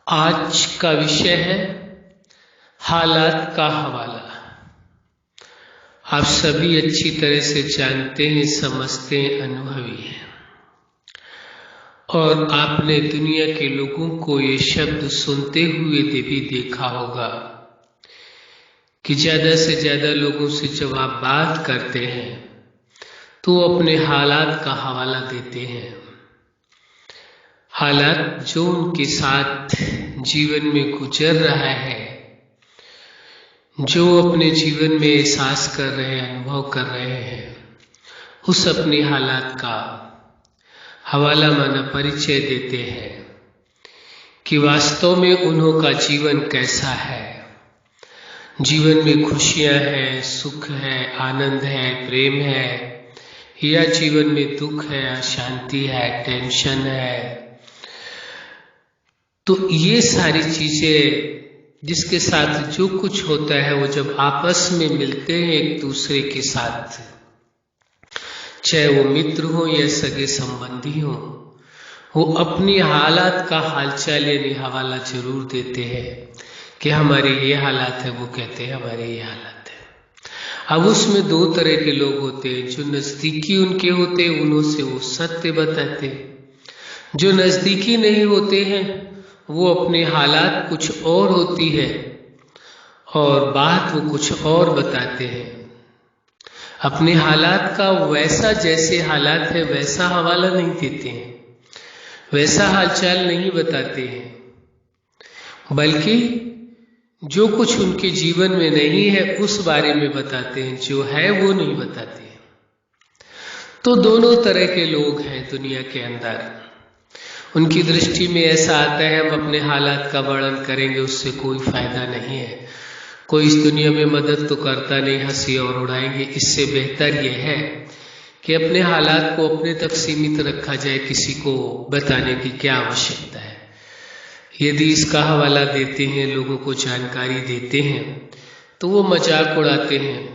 आज का विषय है हालात का हवाला। आप सभी अच्छी तरह से जानते हैं, समझते हैं, अनुभवी हैं और आपने दुनिया के लोगों को ये शब्द सुनते हुए भी देखा होगा कि ज्यादा से ज्यादा लोगों से जब आप बात करते हैं तो वो अपने हालात का हवाला देते हैं। हालात जो उनके साथ जीवन में गुजर रहा है, जो अपने जीवन में एहसास कर रहे हैं, अनुभव कर रहे हैं, उस अपने हालात का हवाला माना परिचय देते हैं कि वास्तव में उन्हों का जीवन कैसा है। जीवन में खुशियां हैं, सुख है, आनंद है, प्रेम है, या जीवन में दुख है, अशांति है, टेंशन है। तो ये सारी चीजें जिसके साथ जो कुछ होता है वो जब आपस में मिलते हैं एक दूसरे के साथ, चाहे वो मित्र हो या सगे संबंधी हो, वो अपनी हालात का हालचाल यानी हवाला जरूर देते हैं कि हमारे ये हालात है। वो कहते हैं हमारे ये हालात है। अब उसमें दो तरह के लोग होते हैं, जो नजदीकी उनके होते हैं उन्हों से वो सत्य बताते हैं, जो नजदीकी नहीं होते हैं वो अपने हालात कुछ और होती है और बात वो कुछ और बताते हैं। अपने हालात का वैसा जैसे हालात है वैसा हवाला नहीं देते हैं, वैसा हालचाल नहीं बताते हैं, बल्कि जो कुछ उनके जीवन में नहीं है उस बारे में बताते हैं, जो है वो नहीं बताते हैं। तो दोनों तरह के लोग हैं दुनिया के अंदर। उनकी दृष्टि में ऐसा आता है हम अपने हालात का वर्णन करेंगे उससे कोई फायदा नहीं है, कोई इस दुनिया में मदद तो करता नहीं, हंसी और उड़ाएंगे। इससे बेहतर यह है कि अपने हालात को अपने तक सीमित रखा जाए, किसी को बताने की क्या आवश्यकता है। यदि इसका हवाला देते हैं, लोगों को जानकारी देते हैं, तो वो मजाक उड़ाते हैं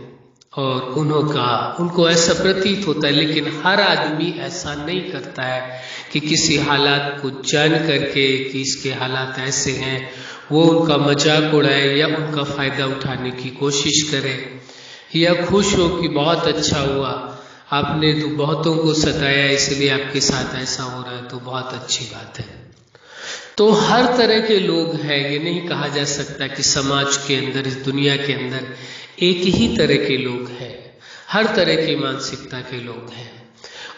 और उनको ऐसा प्रतीत होता है। लेकिन हर आदमी ऐसा नहीं करता है कि किसी हालात को जान करके कि इसके हालात ऐसे हैं वो उनका मजाक उड़ाए या उनका फायदा उठाने की कोशिश करे, या खुश हो कि बहुत अच्छा हुआ, आपने तो बहुतों को सताया इसलिए आपके साथ ऐसा हो रहा है, तो बहुत अच्छी बात है। तो हर तरह के लोग हैं, ये नहीं कहा जा सकता कि समाज के अंदर, इस दुनिया के अंदर एक ही तरह के लोग हैं। हर तरह की मानसिकता के लोग हैं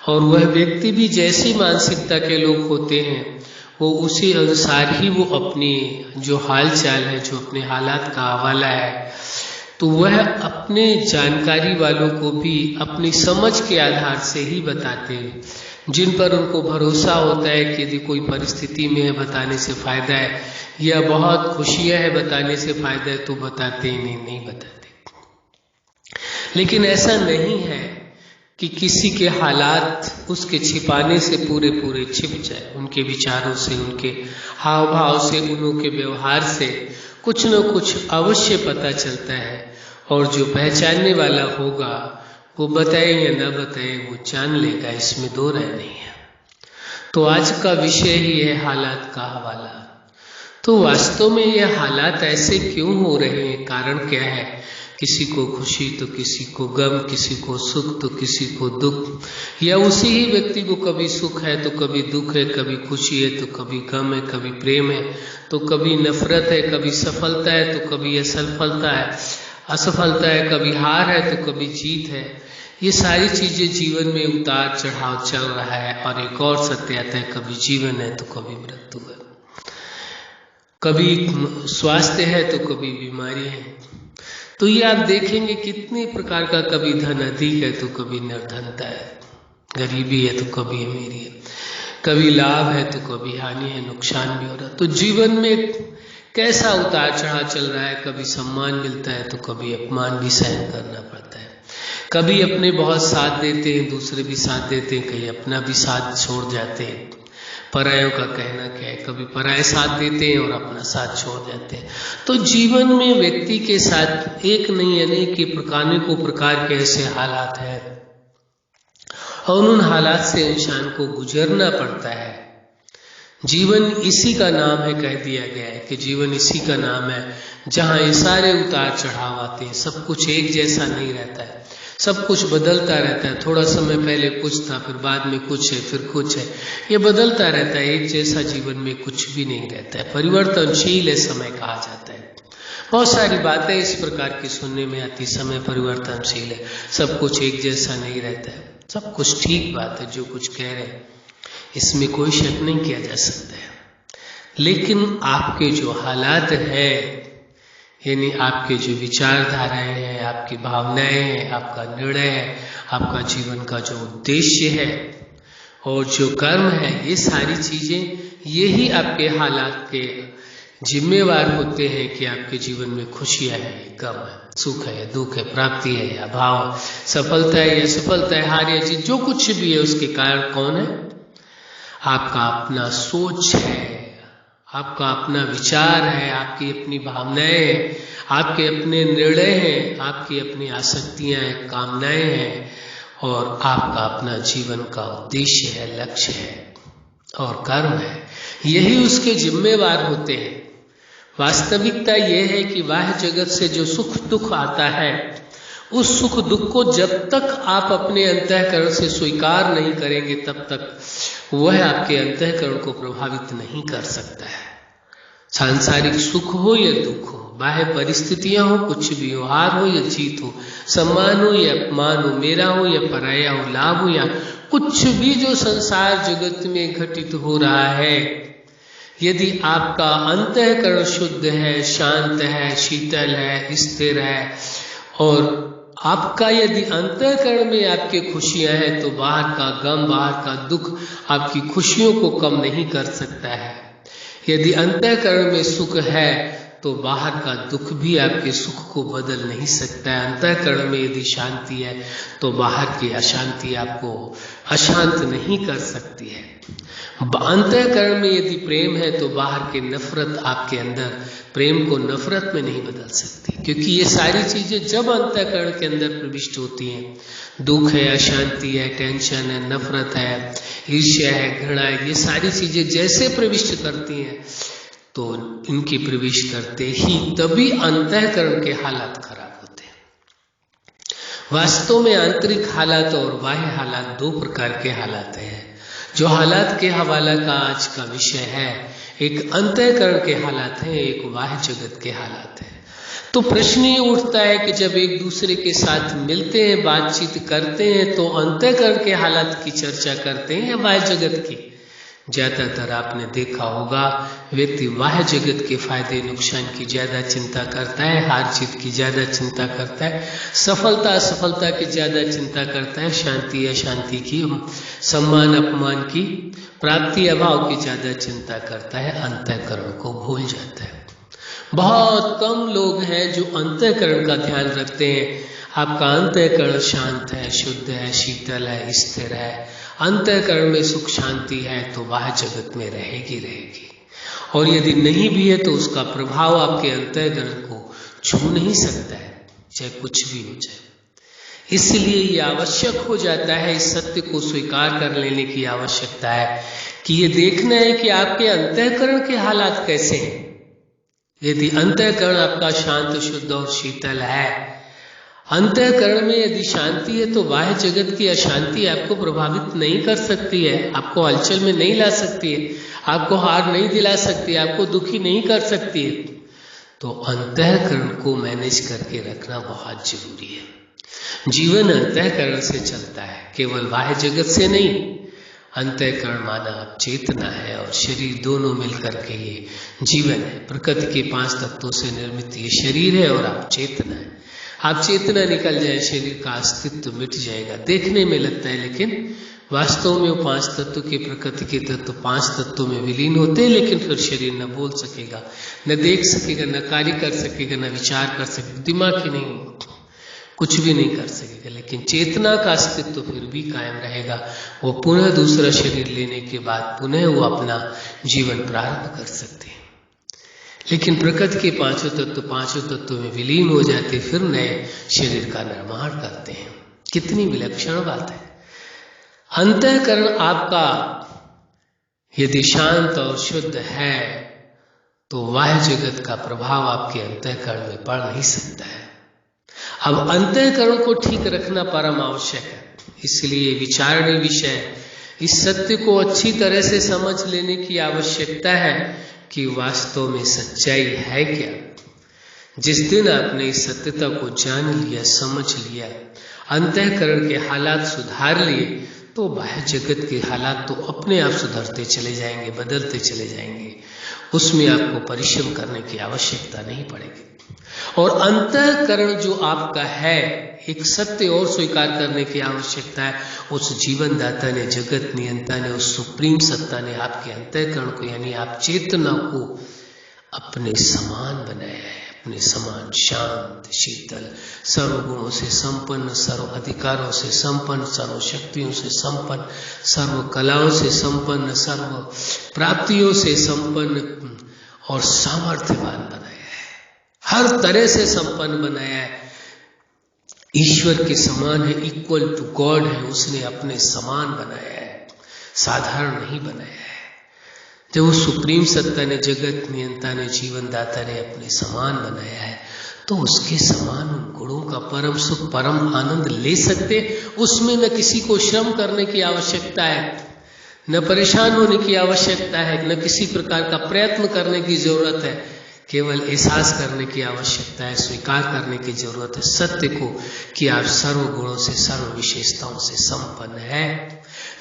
और वह व्यक्ति भी जैसी मानसिकता के लोग होते हैं वो उसी अनुसार ही वो अपनी जो हाल चाल है, जो अपने हालात का हवाला है, तो वह अपने जानकारी वालों को भी अपनी समझ के आधार से ही बताते हैं। जिन पर उनको भरोसा होता है कि यदि कोई परिस्थिति में है बताने से फायदा है, या बहुत खुशियां है बताने से फायदा है, तो बताते ही नहीं बताते। लेकिन ऐसा नहीं है कि किसी के हालात उसके छिपाने से पूरे पूरे छिप जाए। उनके विचारों से, उनके हाव भाव से, उनके व्यवहार से कुछ न कुछ अवश्य पता चलता है और जो पहचानने वाला होगा वो बताए या न बताए वो जान लेगा, इसमें दो राय नहीं है। तो आज का विषय ही है हालात का हवाला। तो वास्तव में ये हालात ऐसे क्यों हो रहे हैं, कारण क्या है? किसी को खुशी तो किसी को गम, किसी को सुख तो किसी को दुख, या उसी ही व्यक्ति को कभी सुख है तो कभी दुख है, कभी खुशी है तो कभी गम है, कभी प्रेम है तो कभी नफरत है, कभी सफलता है तो कभी असफलता है, कभी हार है तो कभी जीत है। ये सारी चीजें जीवन में उतार चढ़ाव चल रहा है। और एक और सत्य आता है, कभी जीवन है तो कभी मृत्यु है, कभी स्वास्थ्य है तो कभी बीमारी है। तो ये आप देखेंगे कितने प्रकार का, कभी धन अधिक है तो कभी निर्धनता है, गरीबी है तो कभी अमीरी है, कभी लाभ है तो कभी हानि है, नुकसान भी हो रहा है। तो जीवन में कैसा उतार चढ़ाव चल रहा है, कभी सम्मान मिलता है तो कभी अपमान भी सहन करना पड़ता है। कभी अपने बहुत साथ देते हैं, दूसरे भी साथ देते हैं, कहीं अपना भी साथ छोड़ जाते हैं। परायों का कहना क्या है, कभी पराये साथ देते हैं और अपना साथ छोड़ जाते हैं। तो जीवन में व्यक्ति के साथ एक नहीं अनेक के प्रकार के ऐसे हालात हैं और उन हालात से इंसान को गुजरना पड़ता है। जीवन इसी का नाम है, कह दिया गया है कि जीवन इसी का नाम है जहाँ ये सारे उतार चढ़ाव आते हैं। सब कुछ एक जैसा नहीं रहता है, सब कुछ बदलता रहता है। थोड़ा समय पहले कुछ था, फिर बाद में कुछ है, फिर कुछ है, ये बदलता रहता है। एक जैसा जीवन में कुछ भी नहीं रहता है, परिवर्तनशील है समय कहा जाता है। बहुत सारी बातें इस प्रकार की सुनने में आती, समय परिवर्तनशील है, सब कुछ एक जैसा नहीं रहता है। सब कुछ ठीक बात है जो कुछ कह रहे हैं, इसमें कोई शक नहीं किया जा सकता है। लेकिन आपके जो हालात हैं, यानी आपके जो विचारधाराएं हैं, आपकी भावनाएं हैं, आपका निर्णय है, आपका जीवन का जो उद्देश्य है और जो कर्म है, ये सारी चीजें यही आपके हालात के जिम्मेवार होते हैं कि आपके जीवन में खुशियां है, गम है, सुख है, दुख है, प्राप्ति है या अभाव, सफलता है या असफलता है, हार या जीत, जो कुछ भी है उसके कारण कौन है? आपका अपना सोच है, आपका अपना विचार है, आपकी अपनी भावनाएं हैं, आपके अपने निर्णय हैं, आपकी अपनी आसक्तियां हैं, कामनाएं हैं और आपका अपना जीवन का उद्देश्य है, लक्ष्य है और कर्म है। यही उसके जिम्मेवार होते हैं। वास्तविकता यह है कि बाह्य जगत से जो सुख दुख आता है, उस सुख दुख को जब तक आप अपने अंतःकरण से स्वीकार नहीं करेंगे, तब तक वह आपके अंतःकरण को प्रभावित नहीं कर सकता है। सांसारिक सुख हो या दुख हो, बाह्य परिस्थितियां हो, कुछ भी हो, हार हो या जीत हो, सम्मान हो या अपमान हो, मेरा हो या पराया हो, लाभ हो या कुछ भी जो संसार जगत में घटित हो रहा है, यदि आपका अंतःकरण शुद्ध है, शांत है, शीतल है, स्थिर है और आपका यदि अंतःकरण में आपके खुशियां हैं, तो बाहर का गम, बाहर का दुख आपकी खुशियों को कम नहीं कर सकता है। यदि अंतःकरण में सुख है तो बाहर का दुख भी आपके सुख को बदल नहीं सकता है। अंतःकरण में यदि शांति है तो बाहर की अशांति आपको अशांत नहीं कर सकती है। अंतःकरण में यदि प्रेम है तो बाहर की नफरत आपके अंदर प्रेम को नफरत में नहीं बदल सकती, क्योंकि ये सारी चीजें जब अंतःकरण के अंदर प्रविष्ट होती हैं, दुख है, अशांति है, टेंशन है, नफरत है, ईर्ष्या है, घृणा है, ये सारी चीजें जैसे प्रविष्ट करती हैं तो इनकी प्रवेश करते ही तभी अंतःकरण के हालात खराब होते हैं। वास्तव में आंतरिक हालात और बाह्य हालात दो प्रकार के हालात हैं। जो हालात के हवाला का आज का विषय है, एक अंतःकरण के हालात हैं, एक बाह्य जगत के हालात हैं। तो प्रश्न ये उठता है कि जब एक दूसरे के साथ मिलते हैं, बातचीत करते हैं, तो अंतःकरण के हालात की चर्चा करते हैं या बाह्य जगत की? ज्यादातर आपने देखा होगा व्यक्ति बाह्य जगत के फायदे नुकसान की ज्यादा चिंता करता है, हार जीत की ज्यादा चिंता करता है, सफलता असफलता की ज्यादा चिंता करता है, शांति अशांति की, सम्मान अपमान की, प्राप्ति अभाव की ज्यादा चिंता करता है, अंतःकरण को भूल जाता है। बहुत कम लोग हैं जो अंतःकरण का ध्यान रखते हैं। आपका अंतःकरण शांत है, शुद्ध है, शीतल है, स्थिर है, अंतःकरण में सुख शांति है तो बाह्य जगत में रहेगी। और यदि नहीं भी है तो उसका प्रभाव आपके अंतःकरण को छू नहीं सकता है, चाहे कुछ भी हो जाए। इसलिए ये आवश्यक हो जाता है, इस सत्य को स्वीकार कर लेने की आवश्यकता है कि ये देखना है कि आपके अंतःकरण के हालात कैसे हैं। यदि अंतःकरण आपका शांत, शुद्ध और शीतल है, अंतःकरण में यदि शांति है तो बाह्य जगत की अशांति आपको प्रभावित नहीं कर सकती है, आपको हलचल में नहीं ला सकती है, आपको हार नहीं दिला सकती है, आपको दुखी नहीं कर सकती है। तो अंतःकरण को मैनेज करके रखना बहुत जरूरी है। जीवन अंतःकरण से चलता है, केवल बाह्य जगत से नहीं। अंतःकरण माना आप चेतना है और शरीर, दोनों मिलकर के ये जीवन है। प्रकृति के 5 तत्वों से निर्मित ये शरीर है और आप चेतना है। आप चेतना निकल जाए, शरीर का अस्तित्व मिट जाएगा। देखने में लगता है, लेकिन वास्तव में वो 5 तत्व के, प्रकृति के तत्व 5 तत्वों में विलीन होते हैं। लेकिन फिर शरीर न बोल सकेगा, न देख सकेगा, न कार्य कर सकेगा, न विचार कर सकेगा, दिमाग ही नहीं, कुछ भी नहीं कर सकेगा। लेकिन चेतना का अस्तित्व फिर भी कायम रहेगा। वो पुनः दूसरा शरीर लेने के बाद पुनः वो अपना जीवन प्रारंभ कर सकते हैं। लेकिन प्रकृति के 5 तत्व में विलीन हो जाते, फिर नए शरीर का निर्माण करते हैं। कितनी विलक्षण बात है। अंतःकरण आपका यदि शांत और शुद्ध है तो बाह्य जगत का प्रभाव आपके अंतःकरण में पड़ नहीं सकता है। अब अंतःकरण को ठीक रखना परम आवश्यक है, इसलिए विचारणीय विषय, इस सत्य को अच्छी तरह से समझ लेने की आवश्यकता है कि वास्तव में सच्चाई है क्या। जिस दिन आपने इस सत्यता को जान लिया, समझ लिया, अंतःकरण के हालात सुधार लिए, तो बाह्य जगत के हालात तो अपने आप सुधरते चले जाएंगे, बदलते चले जाएंगे। उसमें आपको परिश्रम करने की आवश्यकता नहीं पड़ेगी। और अंतःकरण जो आपका है, एक सत्य और स्वीकार करने की आवश्यकता है। उस जीवन दाता ने, जगत नियंता ने, उस सुप्रीम सत्ता ने आपके अंतःकरण को, यानी आप चेतना को अपने समान बनाया है, अपने समान शांत, शीतल, सर्वगुणों से संपन्न, सर्व अधिकारों से संपन्न, सर्व शक्तियों से संपन्न, सर्व कलाओं से संपन्न, सर्व प्राप्तियों से संपन्न और सामर्थ्यवान बनाया है। हर तरह से संपन्न बनाया है। ईश्वर के समान है, इक्वल टू गॉड है, उसने अपने समान बनाया है, साधारण नहीं बनाया है। जब वो सुप्रीम सत्ता ने, जगत नियंता ने, जीवन दाता ने अपने समान बनाया है, तो उसके समान उन गुणों का परम सुख, परम आनंद ले सकते। उसमें न किसी को श्रम करने की आवश्यकता है, न परेशान होने की आवश्यकता है, न किसी प्रकार का प्रयत्न करने की जरूरत है। केवल एहसास करने की आवश्यकता है, स्वीकार करने की जरूरत है सत्य को कि आप सर्व गुणों से, सर्व विशेषताओं से संपन्न है।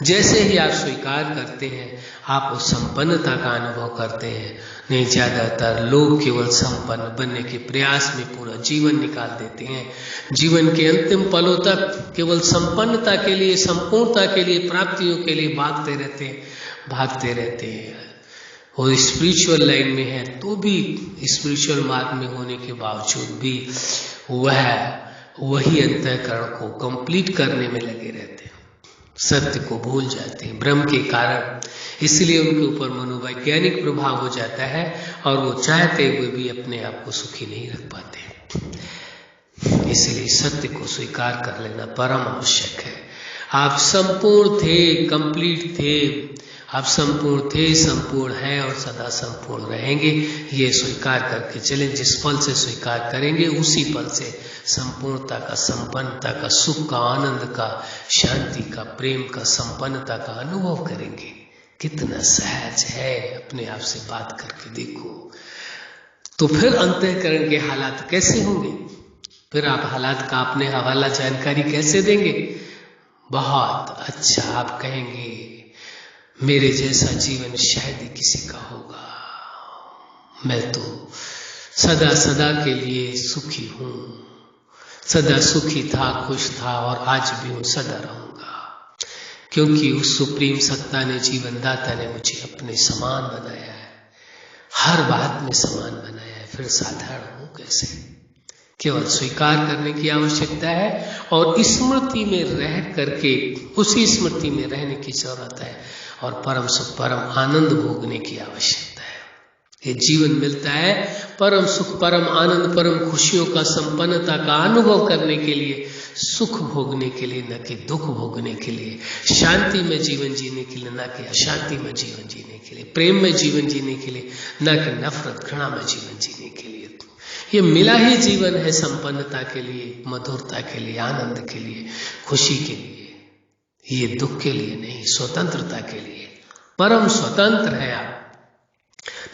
जैसे ही आप स्वीकार करते हैं, आप उस संपन्नता का अनुभव करते हैं। नहीं, ज्यादातर लोग केवल संपन्न बनने के प्रयास में पूरा जीवन निकाल देते हैं। जीवन के अंतिम पलों तक केवल संपन्नता के लिए, संपूर्णता के लिए, प्राप्तियों के लिए भागते रहते हैं। और स्पिरिचुअल लाइन में है तो भी, स्पिरिचुअल मार्ग में होने के बावजूद भी वही अंतःकरण को कंप्लीट करने में लगे रहते हैं, सत्य को भूल जाते हैं भ्रम के कारण। इसलिए उनके ऊपर मनोवैज्ञानिक प्रभाव हो जाता है और वो चाहते हुए भी अपने आप को सुखी नहीं रख पाते। इसलिए सत्य को स्वीकार कर लेना परम आवश्यक है। आप संपूर्ण थे, कंप्लीट थे, आप संपूर्ण थे, संपूर्ण हैं और सदा संपूर्ण रहेंगे। ये स्वीकार करके चलें। जिस पल से स्वीकार करेंगे, उसी पल से संपूर्णता का, संपन्नता का, सुख का, आनंद का, शांति का, प्रेम का, संपन्नता का अनुभव करेंगे। कितना सहज है, अपने आप से बात करके देखो। तो फिर अंतःकरण के हालात कैसे होंगे? फिर आप हालात का अपने हवाला जानकारी कैसे देंगे? बहुत अच्छा, आप कहेंगे मेरे जैसा जीवन शायद ही किसी का होगा। मैं तो सदा सदा के लिए सुखी हूँ, सदा सुखी था, खुश था और आज भी हूँ, सदा रहूंगा। क्योंकि उस सुप्रीम सत्ता ने, जीवन दाता ने मुझे अपने समान बनाया है, हर बात में समान बनाया है। फिर साधारण हूँ कैसे? केवल स्वीकार करने की आवश्यकता है और स्मृति में रह करके, उसी स्मृति में रहने की जरूरत है और परम सुख, परम आनंद भोगने की आवश्यकता है। ये जीवन मिलता है परम सुख, परम आनंद, परम खुशियों का, संपन्नता का अनुभव करने के लिए, सुख भोगने के लिए, न कि दुख भोगने के लिए, शांति में जीवन जीने के लिए, न कि अशांति में जीवन जीने के लिए, प्रेम में जीवन जीने के लिए, न कि नफरत, घृणा में जीवन जीने के लिए। ये मिला ही जीवन है संपन्नता के लिए, मधुरता के लिए, आनंद के लिए, खुशी के लिए। ये दुख के लिए नहीं, स्वतंत्रता के लिए। परम स्वतंत्र है आप।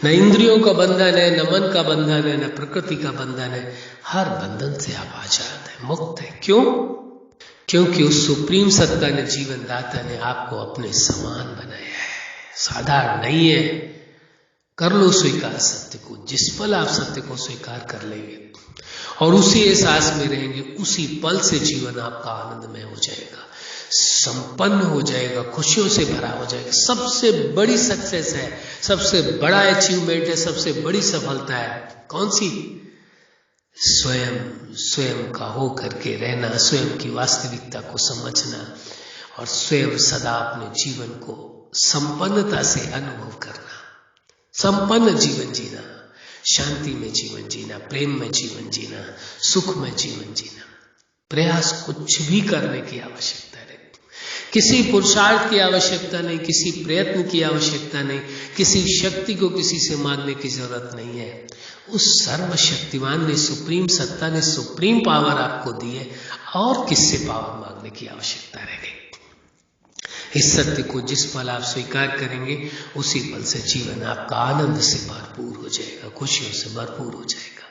न इंद्रियों का बंधन है, न मन का बंधन है, न प्रकृति का बंधन है। हर बंधन से आप आजाद है, मुक्त है। क्यों? क्योंकि उस सुप्रीम सत्ता ने, जीवन दाता ने आपको अपने समान बनाया है, साधारण नहीं है। कर लो स्वीकार सत्य को। जिस पल आप सत्य को स्वीकार कर लेंगे और उसी एहसास में रहेंगे, उसी पल से जीवन आपका आनंदमय हो जाएगा, संपन्न हो जाएगा, खुशियों से भरा हो जाएगा। सबसे बड़ी सक्सेस है, सबसे बड़ा अचीवमेंट है, सबसे बड़ी सफलता है। कौन सी? स्वयं का हो करके रहना, स्वयं की वास्तविकता को समझना और स्वयं सदा अपने जीवन को संपन्नता से अनुभव करना, संपन्न जीवन जीना, शांति में जीवन जीना, प्रेम में जीवन जीना, सुख में जीवन जीना। प्रयास कुछ भी करने की आवश्यकता नहीं। किसी पुरुषार्थ की आवश्यकता नहीं, किसी प्रयत्न की आवश्यकता नहीं, किसी शक्ति को किसी से मांगने की जरूरत नहीं है। उस सर्वशक्तिमान ने, सुप्रीम सत्ता ने सुप्रीम पावर आपको दी है, और किससे पावर मांगने की आवश्यकता रह गई। इस सत्य को जिस पल आप स्वीकार करेंगे उसी पल से जीवन आपका आनंद से भरपूर हो जाएगा, खुशियों से भरपूर हो जाएगा।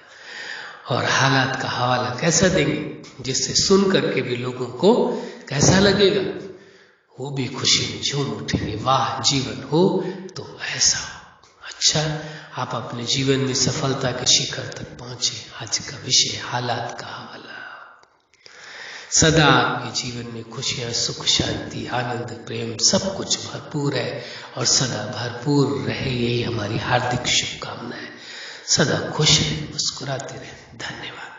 और हालात का हवाला कैसा देंगे, जिससे सुन करके भी लोगों को कैसा लगेगा, वो भी खुशी में झूम उठेंगे, वाह जीवन हो तो ऐसा हो। अच्छा, आप अपने जीवन में सफलता के शिखर तक पहुंचे। आज का विषय हालात का हवाला। सदा आपके जीवन में खुशियां, सुख, शांति, आनंद, प्रेम सब कुछ भरपूर है और सदा भरपूर रहे, यही हमारी हार्दिक शुभकामना है। सदा खुश रहें, मुस्कुराते रहें। धन्यवाद।